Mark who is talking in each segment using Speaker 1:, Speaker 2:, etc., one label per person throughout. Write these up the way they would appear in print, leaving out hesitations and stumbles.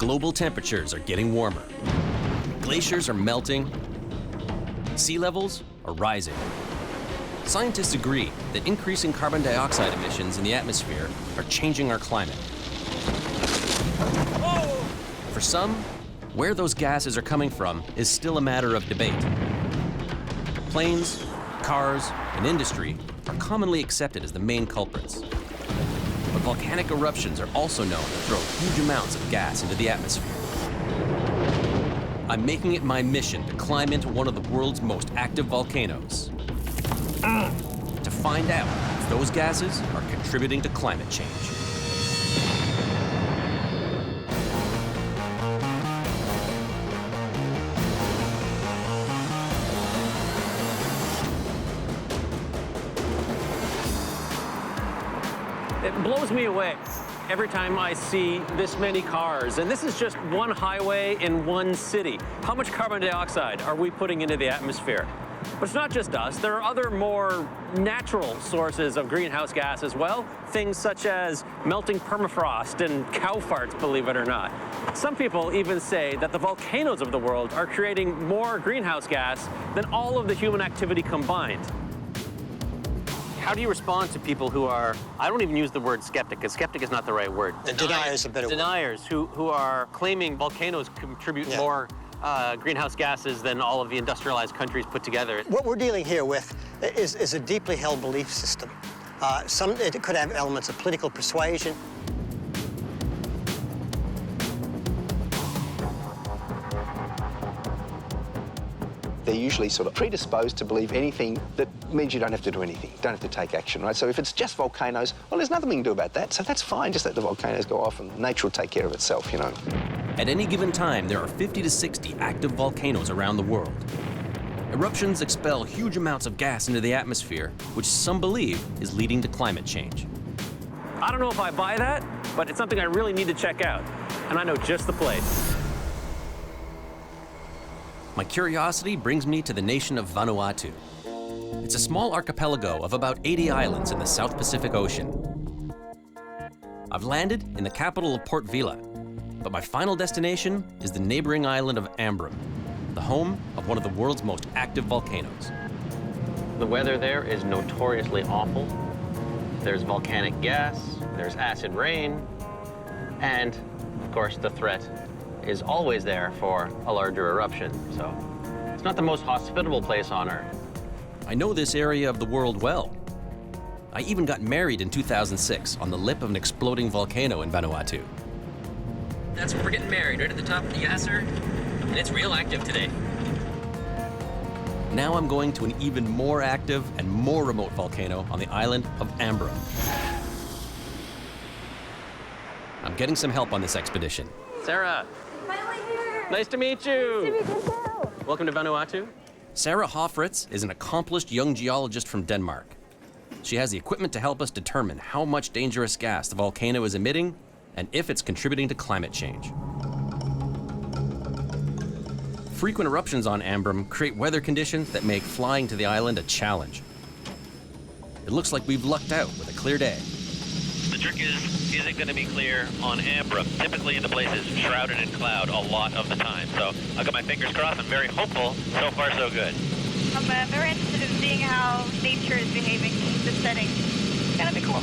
Speaker 1: global temperatures are getting warmer. Glaciers are melting. Sea levels are rising. Scientists agree that increasing carbon dioxide emissions in the atmosphere are changing our climate. For some, where those gases are coming from is still a matter of debate. Planes, cars, and industry are commonly accepted as the main culprits. But volcanic eruptions are also known to throw huge amounts of gas into the atmosphere. I'm making it my mission to climb into one of the world's most active volcanoes to find out if those gases are contributing to climate change.
Speaker 2: It blows me away every time I see this many cars. And this is just one highway in one city. How much carbon dioxide are we putting into the atmosphere? But it's not just us. There are other more natural sources of greenhouse gas as well. Things such as melting permafrost and cow farts, believe it or not. Some people even say that the volcanoes of the world are creating more greenhouse gas than all of the human activity combined. How do you respond to people who are, I don't even use the word skeptic, because skeptic is not the right word.
Speaker 3: Deniers is a better word.
Speaker 2: Deniers who are claiming volcanoes contribute more greenhouse gases than all of the industrialized countries put together.
Speaker 3: What we're dealing here with is a deeply held belief system. It could have elements of political persuasion.
Speaker 4: They're usually sort of predisposed to believe anything that means you don't have to do anything, don't have to take action, right? So if it's just volcanoes, well, there's nothing we can do about that, so that's fine, just let the volcanoes go off and nature will take care of itself, you know.
Speaker 1: At any given time, there are 50 to 60 active volcanoes around the world. Eruptions expel huge amounts of gas into the atmosphere, which some believe is leading to climate change.
Speaker 2: I don't know if I buy that, but it's something I really need to check out. And I know just the place.
Speaker 1: My curiosity brings me to the nation of Vanuatu. It's a small archipelago of about 80 islands in the South Pacific Ocean. I've landed in the capital of Port Vila, but my final destination is the neighboring island of Ambrym, the home of one of the world's most active volcanoes.
Speaker 2: The weather there is notoriously awful. There's volcanic gas, there's acid rain, and, of course, the threat is always there for a larger eruption, so it's not the most hospitable place on Earth.
Speaker 1: I know this area of the world well. I even got married in 2006 on the lip of an exploding volcano in Vanuatu.
Speaker 5: That's where we're getting married, right at the top of the Yasser, and it's real active today.
Speaker 1: Now I'm going to an even more active and more remote volcano on the island of Ambrym. I'm getting some help on this expedition.
Speaker 2: Sara.
Speaker 6: Finally here.
Speaker 2: Nice to meet you.
Speaker 6: Nice to meet you too.
Speaker 2: Welcome to Vanuatu.
Speaker 1: Sara Hoffritz is an accomplished young geologist from Denmark. She has the equipment to help us determine how much dangerous gas the volcano is emitting and if it's contributing to climate change. Frequent eruptions on Ambrym create weather conditions that make flying to the island a challenge. It looks like we've lucked out with a clear day.
Speaker 7: The trick is it going to be clear on Ambrym? Typically the place is shrouded in cloud a lot of the time. So I've got my fingers crossed. I'm very hopeful. So far, so good.
Speaker 6: I'm very interested in seeing how nature is behaving in this setting. It's going to be cool.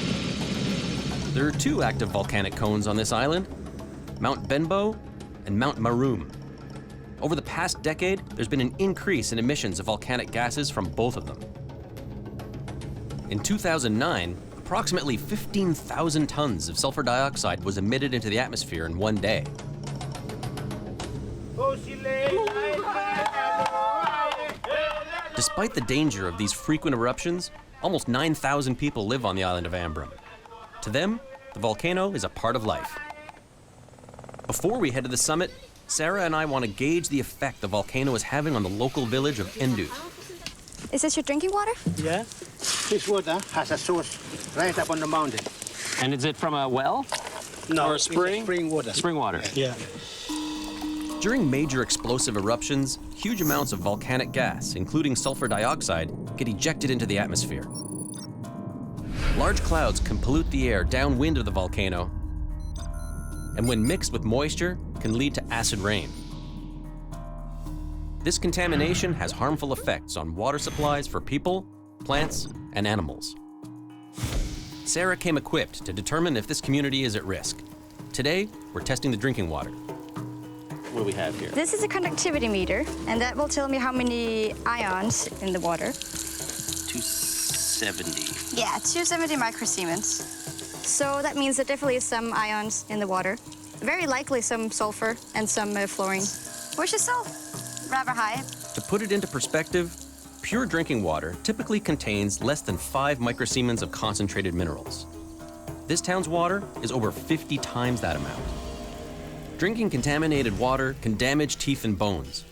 Speaker 1: There are two active volcanic cones on this island, Mount Benbow and Mount Maroom. Over the past decade, there's been an increase in emissions of volcanic gases from both of them. In 2009, approximately 15,000 tons of sulfur dioxide was emitted into the atmosphere in one day. Despite the danger of these frequent eruptions, almost 9,000 people live on the island of Ambrym. To them, the volcano is a part of life. Before we head to the summit, Sara and I want to gauge the effect the volcano is having on the local village of Endu.
Speaker 6: Is this your drinking water?
Speaker 8: Yeah. This water has a source right up on the mountain.
Speaker 2: And is it from a well?
Speaker 8: No,
Speaker 2: or a spring?
Speaker 8: It's spring water.
Speaker 2: Spring water.
Speaker 8: Yeah.
Speaker 1: During major explosive eruptions, huge amounts of volcanic gas, including sulfur dioxide, get ejected into the atmosphere. Large clouds can pollute the air downwind of the volcano, and when mixed with moisture, can lead to acid rain. This contamination has harmful effects on water supplies for people, plants, and animals. Sara came equipped to determine if this community is at risk. Today, we're testing the drinking water.
Speaker 2: What do we have here?
Speaker 9: This is a conductivity meter, and that will tell me how many ions in the water.
Speaker 2: 270.
Speaker 9: Yeah, 270 microsiemens. So that means there definitely is some ions in the water. Very likely some sulfur and some fluorine, which is still rather high.
Speaker 1: To put it into perspective, pure drinking water typically contains less than 5 microsiemens of concentrated minerals. This town's water is over 50 times that amount. Drinking contaminated water can damage teeth and bones.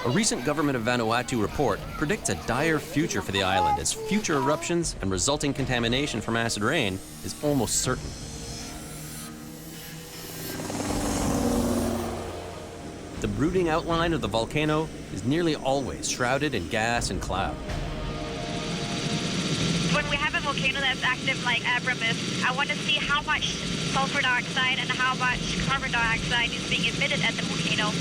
Speaker 1: A recent government of Vanuatu report predicts a dire future for the island as future eruptions and resulting contamination from acid rain is almost certain. The brooding outline of the volcano is nearly always shrouded in gas and cloud.
Speaker 6: When we have a volcano that's active like Abram is, I want to see how much sulfur dioxide and how much carbon dioxide is being emitted at the volcano.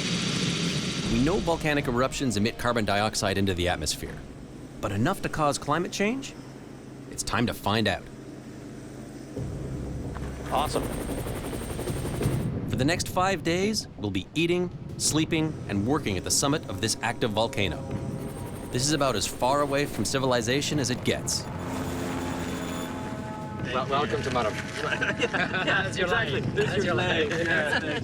Speaker 1: We know volcanic eruptions emit carbon dioxide into the atmosphere, but enough to cause climate change? It's time to find out.
Speaker 2: Awesome.
Speaker 1: For the next 5 days, we'll be eating, sleeping, and working at the summit of this active volcano. This is about as far away from civilization as it gets.
Speaker 5: Welcome to Madam.
Speaker 2: Yeah, that's exactly. This is your leg.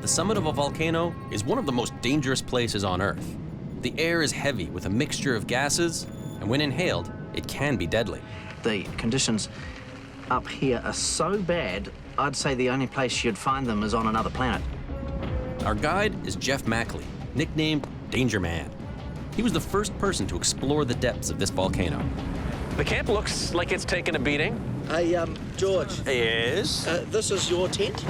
Speaker 1: The summit of a volcano is one of the most dangerous places on Earth. The air is heavy with a mixture of gases, and when inhaled, it can be deadly.
Speaker 10: The conditions up here are so bad, I'd say the only place you'd find them is on another planet.
Speaker 1: Our guide is Jeff Mackley, nicknamed Danger Man. He was the first person to explore the depths of this volcano.
Speaker 2: The camp looks like it's taken a beating.
Speaker 10: Hey, George.
Speaker 2: Yes.
Speaker 10: This is your tent?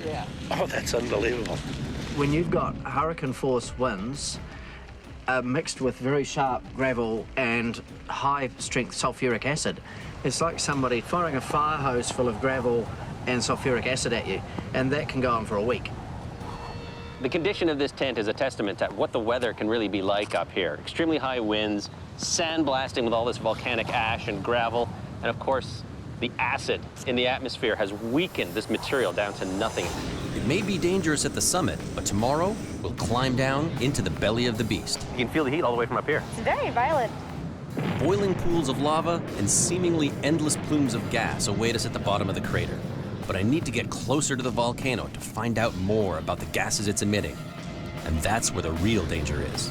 Speaker 2: Yeah. Oh, that's unbelievable.
Speaker 10: When you've got hurricane force winds mixed with very sharp gravel and high strength sulfuric acid, it's like somebody firing a fire hose full of gravel and sulfuric acid at you, and that can go on for a week.
Speaker 2: The condition of this tent is a testament to what the weather can really be like up here. Extremely high winds, sandblasting with all this volcanic ash and gravel, and of course, the acid in the atmosphere has weakened this material down to nothing.
Speaker 1: It may be dangerous at the summit, but tomorrow we'll climb down into the belly of the beast.
Speaker 2: You can feel the heat all the way from up here.
Speaker 6: It's very violent.
Speaker 1: Boiling pools of lava and seemingly endless plumes of gas await us at the bottom of the crater. But I need to get closer to the volcano to find out more about the gases it's emitting. And that's where the real danger is.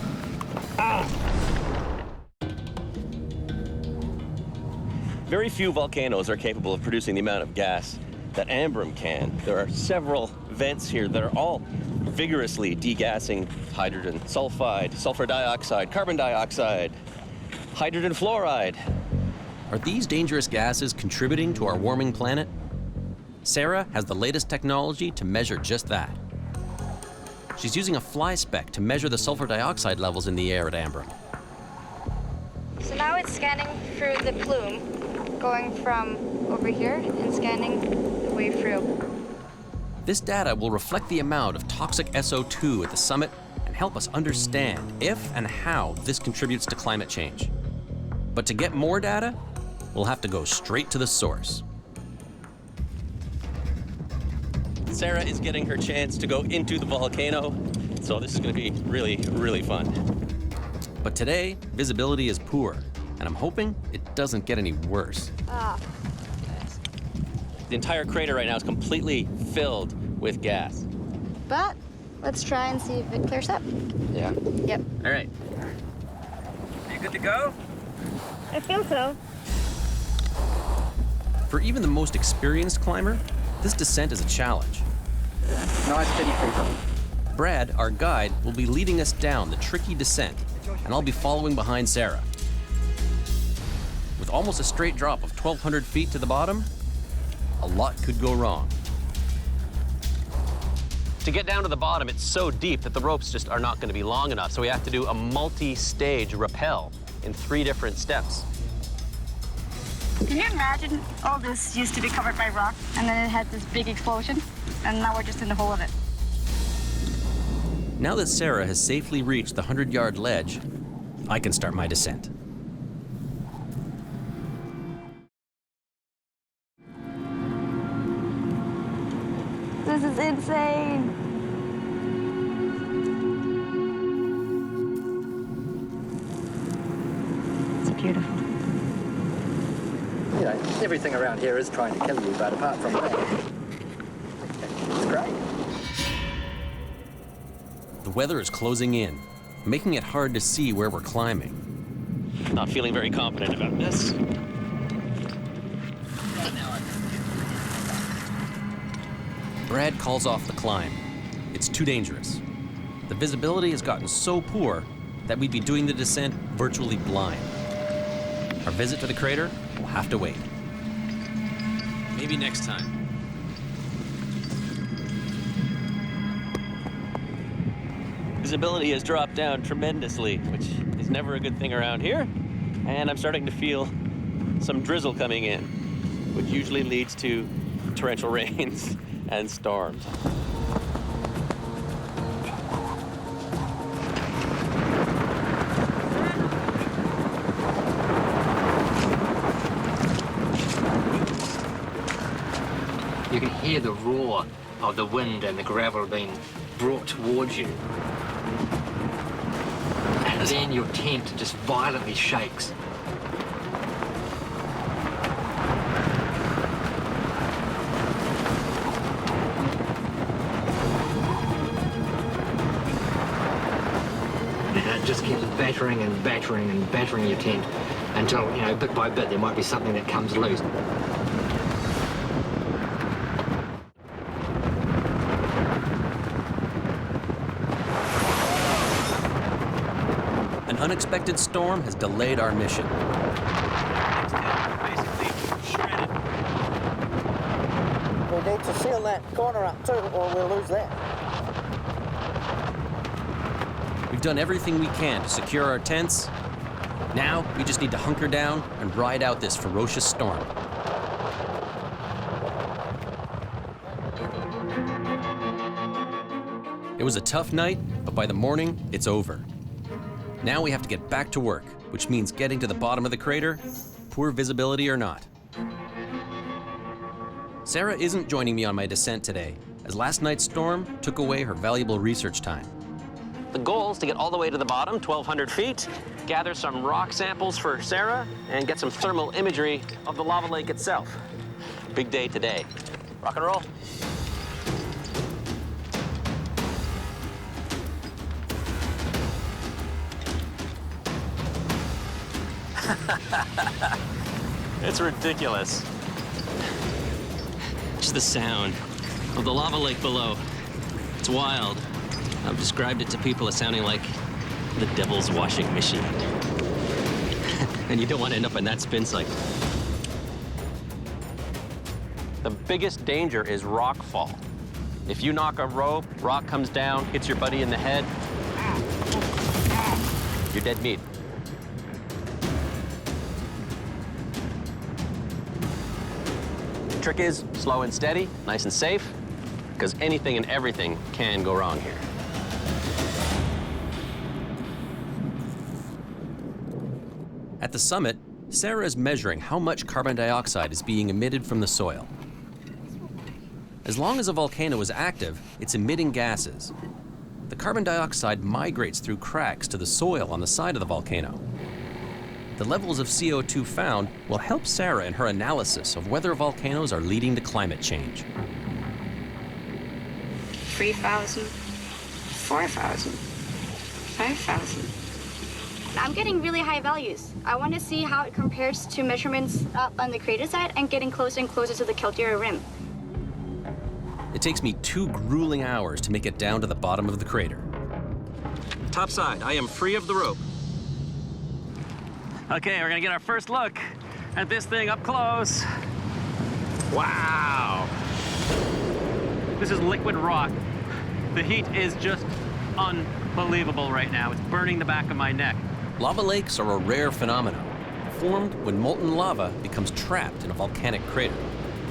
Speaker 11: Very few volcanoes are capable of producing the amount of gas that Ambram can. There are several vents here that are all vigorously degassing hydrogen sulfide, sulfur dioxide, carbon dioxide, hydrogen fluoride.
Speaker 1: Are these dangerous gases contributing to our warming planet? Sara has the latest technology to measure just that. She's using a fly speck to measure the sulfur dioxide levels in the air at Ambram.
Speaker 9: So now it's scanning through the plume, going from over here and scanning the way through.
Speaker 1: This data will reflect the amount of toxic SO2 at the summit and help us understand if and how this contributes to climate change. But to get more data, we'll have to go straight to the source.
Speaker 11: Sara is getting her chance to go into the volcano, so this is going to be really, really fun.
Speaker 1: But today, visibility is poor, and I'm hoping it doesn't get any worse.
Speaker 11: The entire crater right now is completely filled with gas.
Speaker 9: But let's try and see if it clears up.
Speaker 11: Yeah.
Speaker 9: Yep.
Speaker 11: All right.
Speaker 5: Are you good to go?
Speaker 6: I feel so.
Speaker 1: For even the most experienced climber, this descent is a challenge.
Speaker 5: Nice steady creeper.
Speaker 1: Brad, our guide, will be leading us down the tricky descent, and I'll be following behind Sara. With almost a straight drop of 1,200 feet to the bottom, a lot could go wrong.
Speaker 2: To get down to the bottom, it's so deep that the ropes just are not going to be long enough, so we have to do a multi-stage rappel in 3 different steps.
Speaker 9: Can you imagine all this used to be covered by rock, and then it had this big explosion, and now we're just in the hole of it?
Speaker 1: Now that Sara has safely reached the 100-yard ledge, I can start my descent.
Speaker 9: This is insane. It's beautiful.
Speaker 10: You know, everything around here is trying to kill you, but apart from that, it's great.
Speaker 1: The weather is closing in, making it hard to see where we're climbing.
Speaker 11: Not feeling very confident about this.
Speaker 1: Brad calls off the climb. It's too dangerous. The visibility has gotten so poor that we'd be doing the descent virtually blind. Our visit to the crater will have to wait. Maybe next time.
Speaker 11: Visibility has dropped down tremendously, which is never a good thing around here. And I'm starting to feel some drizzle coming in, which usually leads to torrential rains and storms.
Speaker 10: You can hear the roar of the wind and the gravel being brought towards you. And then your tent just violently shakes. And it just keeps battering and battering and battering your tent until, you know, bit by bit there might be something that comes loose.
Speaker 1: An unexpected storm has delayed our mission.
Speaker 8: We need to seal that corner up too, or we'll lose that.
Speaker 1: We've done everything we can to secure our tents. Now, we just need to hunker down and ride out this ferocious storm. It was a tough night, but by the morning, it's over. Now we have to get back to work, which means getting to the bottom of the crater, poor visibility or not. Sara isn't joining me on my descent today, as last night's storm took away her valuable research time.
Speaker 2: The goal is to get all the way to the bottom, 1,200 feet, gather some rock samples for Sara, and get some thermal imagery of the lava lake itself.
Speaker 11: Big day today.
Speaker 2: Rock and roll.
Speaker 11: It's ridiculous.
Speaker 5: Just the sound of the lava lake below. It's wild. I've described it to people as sounding like the devil's washing machine. And you don't want to end up in that spin cycle.
Speaker 2: The biggest danger is rock fall. If you knock a rope, rock comes down, hits your buddy in the head, you're dead meat. The trick is slow and steady, nice and safe, because anything and everything can go wrong here.
Speaker 1: At the summit, Sara is measuring how much carbon dioxide is being emitted from the soil. As long as a volcano is active, it's emitting gases. The carbon dioxide migrates through cracks to the soil on the side of the volcano. The levels of CO2 found will help Sara in her analysis of whether volcanoes are leading to climate change.
Speaker 9: 3,000, 4,000, 5,000. I'm getting really high values. I want to see how it compares to measurements up on the crater side and getting closer and closer to the caldera rim.
Speaker 1: It takes me 2 grueling hours to make it down to the bottom of the crater.
Speaker 2: Top side, I am free of the rope. Okay, we're gonna get our first look at this thing up close. Wow. This is liquid rock. The heat is just unbelievable right now. It's burning the back of my neck.
Speaker 1: Lava lakes are a rare phenomenon. formed when molten lava becomes trapped in a volcanic crater.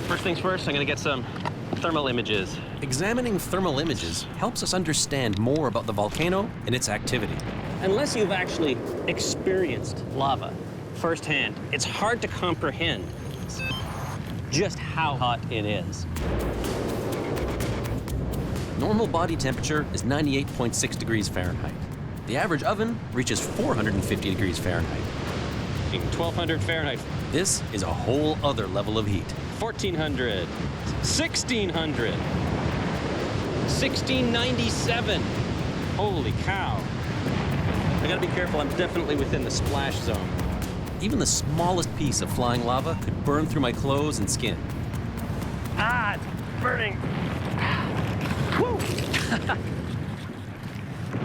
Speaker 2: First things first, I'm gonna get some thermal images.
Speaker 1: Examining thermal images helps us understand more about the volcano and its activity.
Speaker 2: Unless you've actually experienced lava firsthand, it's hard to comprehend just how hot it is.
Speaker 1: Normal body temperature is 98.6 degrees Fahrenheit. The average oven reaches 450 degrees Fahrenheit.
Speaker 2: 1200 Fahrenheit.
Speaker 1: This is a whole other level of heat.
Speaker 2: 1400, 1600, 1697. Holy cow. I gotta be careful, I'm definitely within the splash zone.
Speaker 1: Even the smallest piece of flying lava could burn through my clothes and skin.
Speaker 2: Ah, it's burning. Woo!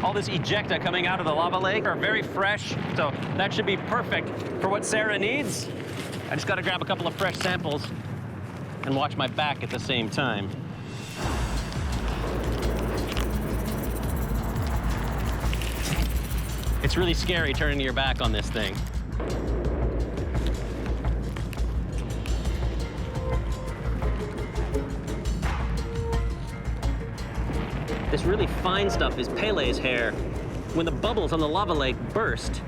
Speaker 2: All this ejecta coming out of the lava lake are very fresh, so that should be perfect for what Sara needs. I just gotta grab a couple of fresh samples and watch my back at the same time. It's really scary turning your back on this thing. This really fine stuff is Pele's hair. When the bubbles on the lava lake burst,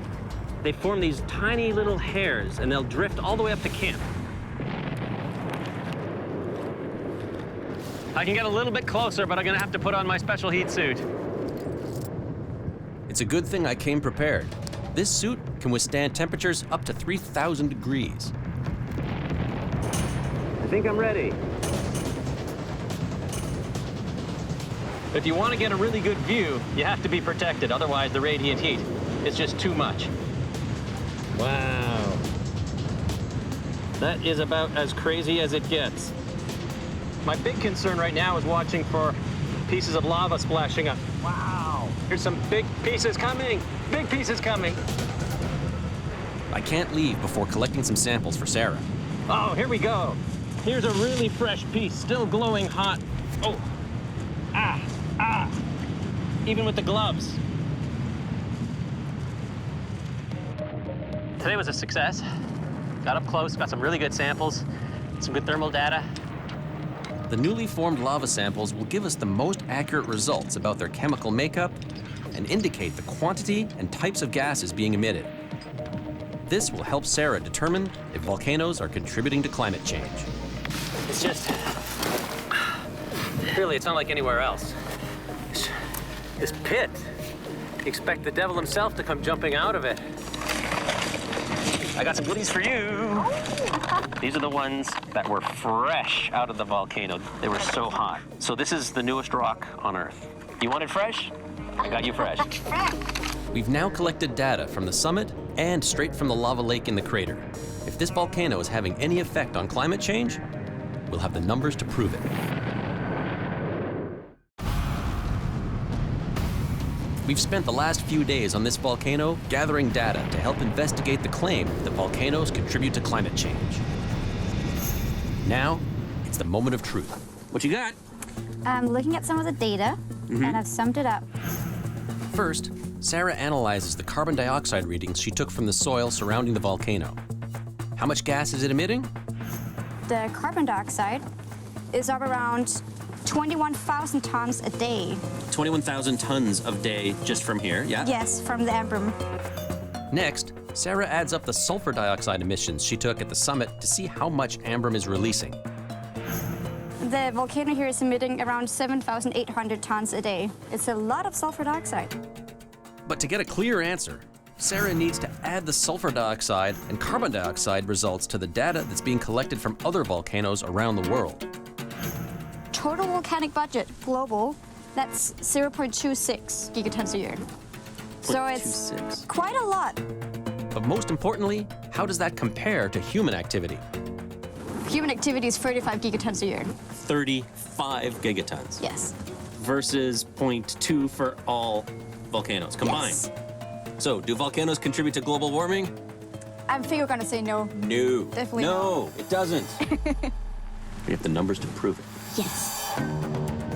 Speaker 2: they form these tiny little hairs and they'll drift all the way up to camp. I can get a little bit closer, but I'm gonna have to put on my special heat suit.
Speaker 1: It's a good thing I came prepared. This suit can withstand temperatures up to 3,000 degrees.
Speaker 2: I think I'm ready. If you want to get a really good view, you have to be protected. Otherwise, the radiant heat is just too much. Wow. That is about as crazy as it gets. My big concern right now is watching for pieces of lava splashing up. Wow. Here's some big pieces coming. Big pieces coming.
Speaker 1: I can't leave before collecting some samples for Sara.
Speaker 2: Oh, here we go. Here's a really fresh piece, still glowing hot. Oh. Ah. Ah, even with the gloves. Today was a success. Got up close, got some really good samples, some good thermal data.
Speaker 1: The newly formed lava samples will give us the most accurate results about their chemical makeup and indicate the quantity and types of gases being emitted. This will help Sara determine if volcanoes are contributing to climate change.
Speaker 2: It's just, really, it's not like anywhere else. This pit, you expect the devil himself to come jumping out of it. I got some goodies for you. These are the ones that were fresh out of the volcano. They were so hot. So this is the newest rock on Earth. You want it fresh? I got you fresh.
Speaker 1: We've now collected data from the summit and straight from the lava lake in the crater. If this volcano is having any effect on climate change, we'll have the numbers to prove it. We've spent the last few days on this volcano gathering data to help investigate the claim that volcanoes contribute to climate change. Now, it's the moment of truth.
Speaker 2: What you got?
Speaker 9: I'm looking at some of the data, and I've summed it up.
Speaker 1: First, Sara analyzes the carbon dioxide readings she took from the soil surrounding the volcano. How much gas is it emitting?
Speaker 9: The carbon dioxide is up around 21,000 tons a day.
Speaker 1: 21,000 tons a day just from here, yeah?
Speaker 9: Yes, from the Ambrum.
Speaker 1: Next, Sara adds up the sulfur dioxide emissions she took at the summit to see how much Ambrum is releasing.
Speaker 9: The volcano here is emitting around 7,800 tons a day. It's a lot of sulfur dioxide.
Speaker 1: But to get a clear answer, Sara needs to add the sulfur dioxide and carbon dioxide results to the data that's being collected from other volcanoes around the world.
Speaker 9: Total volcanic budget, global, that's 0.26 gigatons a year. So it's quite a lot.
Speaker 1: But most importantly, how does that compare to human activity?
Speaker 9: Human activity is 35 gigatons a year.
Speaker 5: 35 gigatons.
Speaker 9: Yes.
Speaker 5: Versus 0.2 for all volcanoes combined.
Speaker 9: Yes.
Speaker 5: So, do volcanoes contribute to global warming?
Speaker 9: I think you're gonna say no.
Speaker 5: No.
Speaker 9: Definitely
Speaker 5: no. It doesn't. We have the numbers to prove it.
Speaker 9: Yes.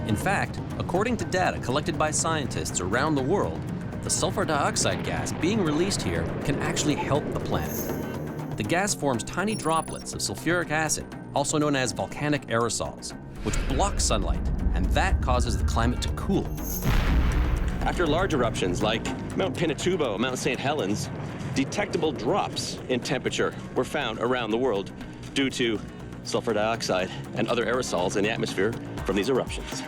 Speaker 1: In fact, according to data collected by scientists around the world, the sulfur dioxide gas being released here can actually help the planet. The gas forms tiny droplets of sulfuric acid, also known as volcanic aerosols, which block sunlight, and that causes the climate to cool.
Speaker 11: After large eruptions like Mount Pinatubo, Mount St. Helens, detectable drops in temperature were found around the world due to sulfur dioxide and other aerosols in the atmosphere from these eruptions.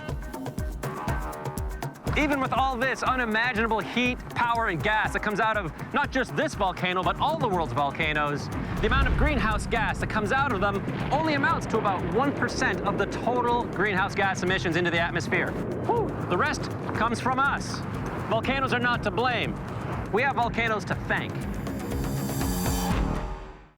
Speaker 2: Even with all this unimaginable heat, power, and gas that comes out of not just this volcano, but all the world's volcanoes, the amount of greenhouse gas that comes out of them only amounts to about 1% of the total greenhouse gas emissions into the atmosphere. Whew. The rest comes from us. Volcanoes are not to blame. We have volcanoes to thank.